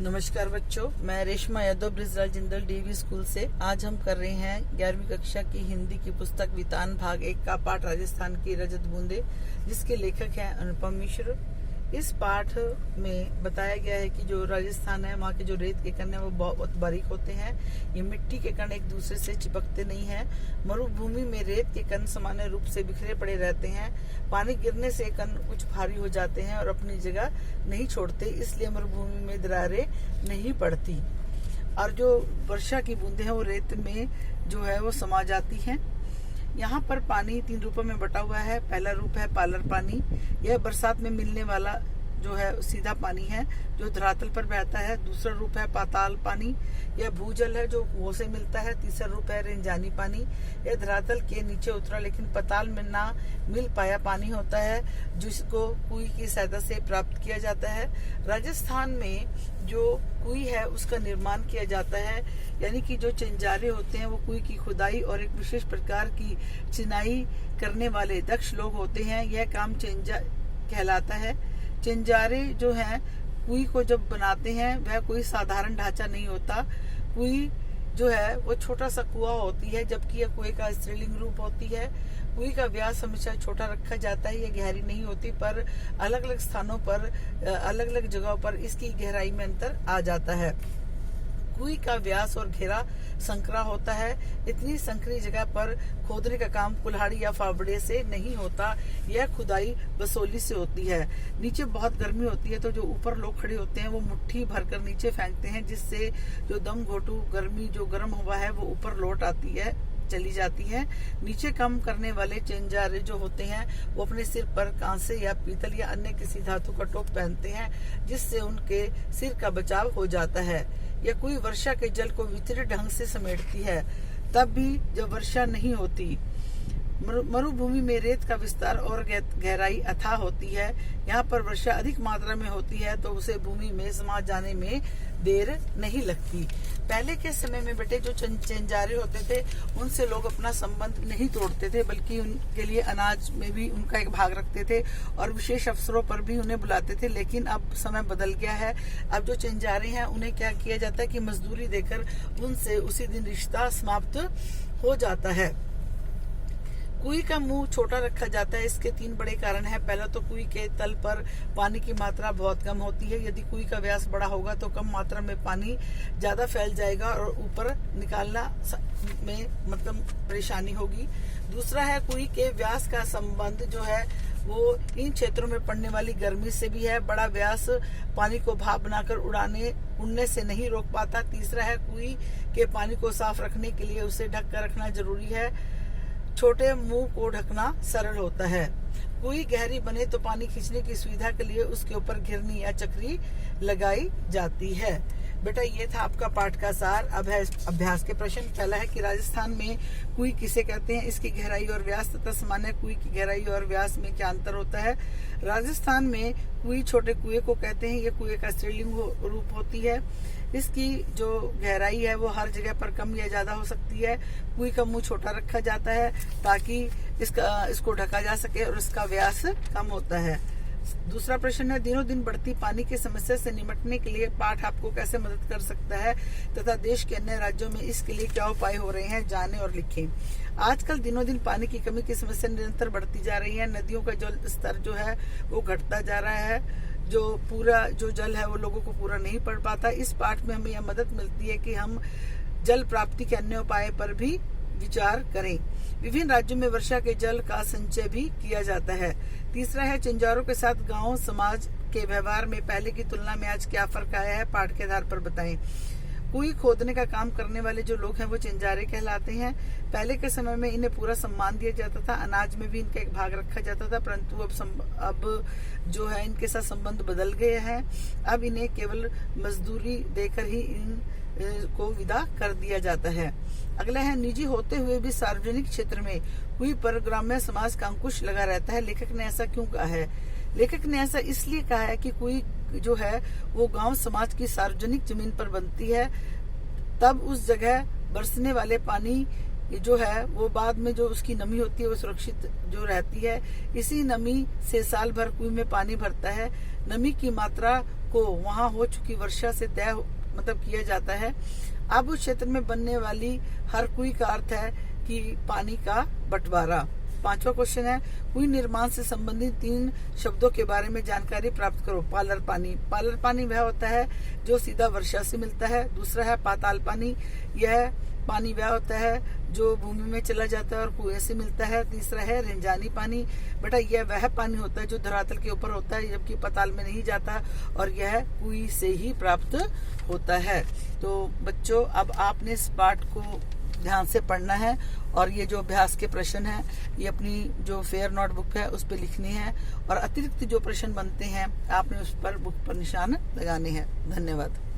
नमस्कार बच्चों, मैं रेशमा यादव ब्रिजलाल जिंदल डीवी स्कूल से। आज हम कर रहे हैं 11वीं कक्षा की हिंदी की पुस्तक वितान भाग 1 का पाठ राजस्थान की रजत बूंदे, जिसके लेखक हैं अनुपम मिश्र। इस पाठ में बताया गया है कि जो राजस्थान है, वहाँ के जो रेत के कण है वो बहुत बारीक होते हैं। ये मिट्टी के कण एक दूसरे से चिपकते नहीं हैं। मरुभूमि में रेत के कण सामान्य रूप से बिखरे पड़े रहते हैं। पानी गिरने से कण कुछ भारी हो जाते हैं और अपनी जगह नहीं छोड़ते, इसलिए मरुभूमि में दरारें नहीं पड़ती। और जो वर्षा की बूंदें हैं वो रेत में जो है वो समा जाती हैं। यहाँ पर पानी 3 रूपों में बटा हुआ है। पहला रूप है पालर पानी। यह बरसात में मिलने वाला जो है सीधा पानी है जो धरातल पर बहता है। दूसरा रूप है पाताल पानी। यह भूजल है जो कुओं से मिलता है। तीसरा रूप है रेंजानी पानी। यह धरातल के नीचे उतरा लेकिन पाताल में ना मिल पाया पानी होता है, जिसको कुई की सहायता से प्राप्त किया जाता है। राजस्थान में जो कुई है उसका निर्माण किया जाता है, यानी कि जो चिंजारे होते हैं वो कुई की खुदाई और एक विशेष प्रकार की चिनाई करने वाले दक्ष लोग होते हैं। यह काम चिंजा कहलाता है। चिंजारे जो हैं कुई को जब बनाते हैं वह कोई साधारण ढांचा नहीं होता। कुई जो है वो छोटा सा कुआ होती है, जबकि यह कुएं का स्त्रीलिंग रूप होती है। कुई का व्यास हमेशा छोटा रखा जाता है। यह गहरी नहीं होती, पर अलग अलग स्थानों पर अलग अलग जगहों पर इसकी गहराई में अंतर आ जाता है। कुई का व्यास और घेरा संकरा होता है। इतनी संकरी जगह पर खोदने का काम कुल्हाड़ी या फावड़े से नहीं होता। यह खुदाई बसोली से होती है। नीचे बहुत गर्मी होती है, तो जो ऊपर लोग खड़े होते हैं वो मुट्ठी भरकर नीचे फेंकते हैं, जिससे जो दम घोटू गर्मी जो गर्म हवा है वो ऊपर लौट आती है, चली जाती है। नीचे काम करने वाले चिंजारे जो होते हैं वो अपने सिर पर कांसे या पीतल या अन्य किसी धातु का टोप पहनते हैं, जिससे उनके सिर का बचाव हो जाता है। यह कोई वर्षा के जल को वितरित ढंग से समेटती है, तब भी जब वर्षा नहीं होती। मरुभूमि में रेत का विस्तार और गहराई अथाह होती है। यहाँ पर वर्षा अधिक मात्रा में होती है तो उसे भूमि में समा जाने में देर नहीं लगती। पहले के समय में बेटे जो चिंजारे होते थे उनसे लोग अपना संबंध नहीं तोड़ते थे, बल्कि उनके लिए अनाज में भी उनका एक भाग रखते थे और विशेष अवसरों पर भी उन्हें बुलाते थे। लेकिन अब समय बदल गया है। अब जो चिंजारे हैं उन्हें क्या किया जाता है कि मजदूरी देकर उनसे उसी दिन रिश्ता समाप्त हो जाता है। कुई का मुंह छोटा रखा जाता है। इसके 3 बड़े कारण हैं। पहला तो कुई के तल पर पानी की मात्रा बहुत कम होती है। यदि कुई का व्यास बड़ा होगा तो कम मात्रा में पानी ज्यादा फैल जाएगा और ऊपर निकालना में मतलब परेशानी होगी। दूसरा है कुई के व्यास का संबंध जो है वो इन क्षेत्रों में पड़ने वाली गर्मी से भी है। बड़ा व्यास पानी को भाप बनाकर उड़ने से नहीं रोक पाता। तीसरा है कुई के पानी को साफ रखने के लिए उसे ढक कर रखना जरूरी है। छोटे मुंह को ढकना सरल होता है। कुई गहरी बने तो पानी खींचने की सुविधा के लिए उसके ऊपर घिरनी या चक्री लगाई जाती है। बेटा ये था आपका पाठ का सार। अब है अभ्यास के प्रश्न। पहला है कि राजस्थान में कुई किसे कहते हैं, इसकी गहराई और व्यास तथा सामान्य कुई की गहराई और व्यास में क्या अंतर होता है। राजस्थान में कुई छोटे कुएं को कहते हैं। ये कुएं का स्त्रीलिंग रूप होती है। इसकी जो गहराई है वो हर जगह पर कम या ज्यादा हो सकती है। कुई का मुंह छोटा रखा जाता है ताकि इसको ढका जा सके और इसका व्यास कम होता है। दूसरा प्रश्न है, दिनों दिन बढ़ती पानी की समस्या से निपटने के लिए पाठ आपको कैसे मदद कर सकता है तथा देश के अन्य राज्यों में इसके लिए क्या उपाय हो रहे हैं, जानें और लिखें। आजकल दिनों दिन पानी की कमी की समस्या निरंतर बढ़ती जा रही है। नदियों का जल स्तर जो है वो घटता जा रहा है। जो जल है वो लोगों को पूरा नहीं पड़ पाता। इस पाठ में हमें यह मदद मिलती है कि हम जल प्राप्ति के अन्य उपाय पर भी विचार करें। विभिन्न राज्यों में वर्षा के जल का संचय भी किया जाता है। तीसरा है चिंजारों के साथ गांव समाज के व्यवहार में पहले की तुलना में आज क्या फर्क आया है, पाठ के आधार पर बताएं। कुई खोदने का काम करने वाले जो लोग हैं वो चिंजारे कहलाते हैं। पहले के समय में इन्हें पूरा सम्मान दिया जाता था। अनाज में भी इनका एक भाग रखा जाता था, परंतु अब जो है इनके साथ संबंध बदल गए हैं। अब इन्हें केवल मजदूरी देकर ही को विदा कर दिया जाता है। अगला है, निजी होते हुए भी सार्वजनिक क्षेत्र में कुई पर ग्राम्य समाज का अंकुश लगा रहता है। लेखक ने ऐसा क्यों कहा है? लेखक ने ऐसा इसलिए कहा है कि कुई जो है वो गांव समाज की सार्वजनिक जमीन पर बनती है। तब उस जगह बरसने वाले पानी ये जो है वो बाद में जो उसकी नमी होती है वो सुरक्षित जो रहती है। इसी नमी से साल भर कुएं में पानी भरता है। नमी की मात्रा को वहां हो चुकी वर्षा से तय किया जाता है। अब उस क्षेत्र में बनने वाली हर कुएं का अर्थ है कि पानी का बंटवारा। 5वां क्वेश्चन है, कुएं निर्माण से संबंधित 3 शब्दों के बारे में जानकारी प्राप्त करो। पालर पानी। पालर पानी वह होता है जो सीधा वर्षा से मिलता है। दूसरा है पाताल पानी। यह पानी वह होता है जो भूमि में चला जाता है और कुएं से मिलता है। तीसरा है रेंजानी पानी। बेटा यह वह पानी होता है जो धरातल के ऊपर होता है, जबकि पाताल में नहीं जाता, और यह कुएं से ही प्राप्त होता है। तो बच्चों, अब आपने इस पाठ को ध्यान से पढ़ना है और ये जो अभ्यास के प्रश्न हैं ये अपनी जो फेयर नोटबुक है उस पर लिखने हैं, और अतिरिक्त जो प्रश्न बनते हैं आपने उस पर बुक पर निशान लगाने हैं। धन्यवाद।